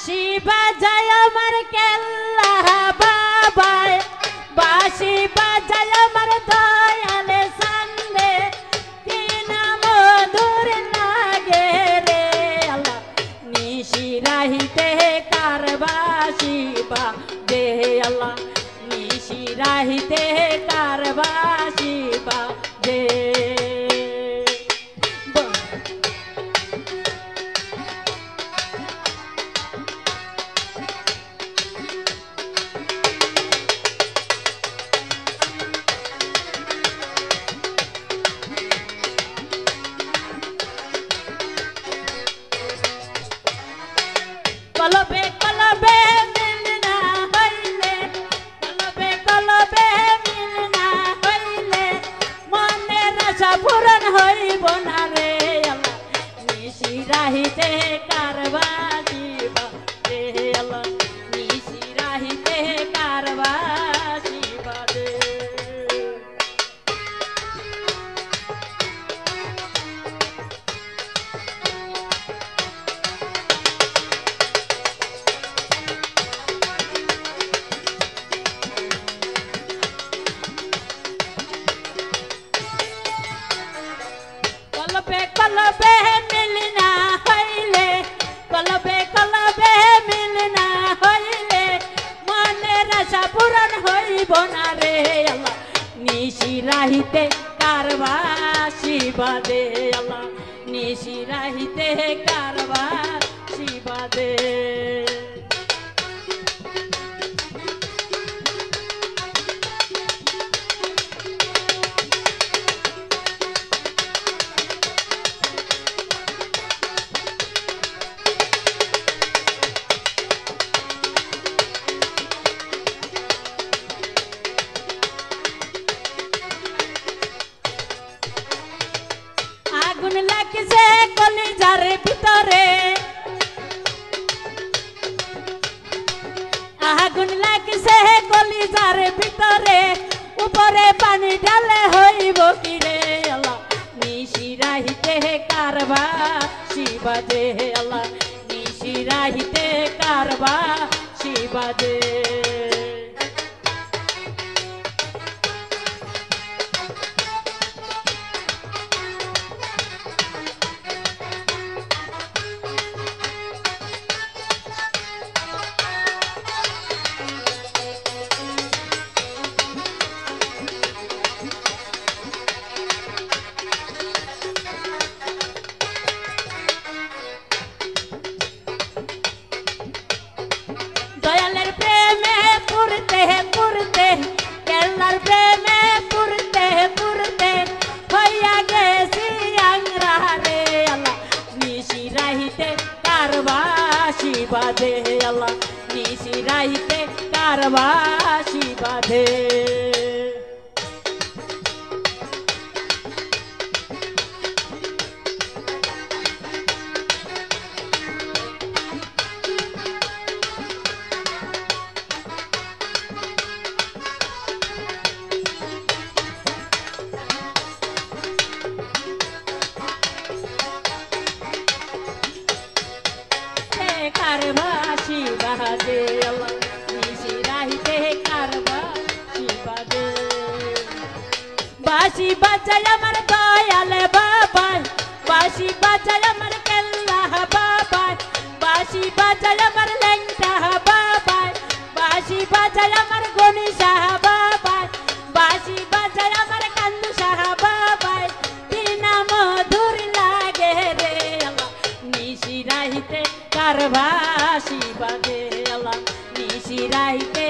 বাঁশি বাজায় আমার কেল্লা বাবায়, বাঁশি বাজায় আমার দয়ালে সান্দে, কি না মধুর লাগে রে আল্লাহ। নিশি রাহিতে কার বাঁশি বাজে আল্লাহ, নিশি রাহিতে কার বাঁশি বাজে। কলবে কলবে মিল না হইলে, কলবে কলবে মিল না হইলে, মনের আশা পূরণ হইব না রে আল্লাহ। নিশি রাহিতে কার বাঁশি বাজে আল্লাহ, নিশি রাহিতে কার বাঁশি বাজে। কলবে কলবে মিল না হইলে, কলবে কলবে মিল না হইলে, মনের আশা পূরণ হইব না রে আল্লাহ। নিশি রাহিতে কার বাঁশি বাজে আল্লাহ, নিশি রাহিতে কার বাঁশি বাজে। আগুন লাগছে কলিজার ভিতরে, আগুন লাগছে কলিজার ভিতরে, উপরে পানি ঢালে হইব কি রে আল্লাহ। নিশি রাহিতে কার বাঁশি বাজে আল্লাহ, নিশি রাহিতে কার বাঁশি বাজে। দয়ালের প্রেমে পুরতে পুরতে, কেল্লার প্রেমে পুরতে পুরতে, হইয়া গেছি আংরা রে আল্লাহ। নিশি রাহিতে কার বাঁশি বাজে আল্লাহ, নিশি রাহিতে কার বাঁশি বাজে। কার বাঁশি বাজে আল্লাহ, নিশি রাহিতে কার বাঁশি বাজে। বাঁশি বাজায় আমার দয়ালে বাবাই, বাঁশি বাজায় আমার কেল্লা বাবাই, বাঁশি বাজায় আমার লেংটা বাবাই, বাঁশি বাজায় আমার গণিশা বাবাই, বাঁশি বাজায় আমার কান্দু শাহ বাবাই, কি না মধুর লাগে রে আল্লাহ। নিশি রাহিতে কার বাঁশি বাজে আল্লাহ, নিশি রাহিতে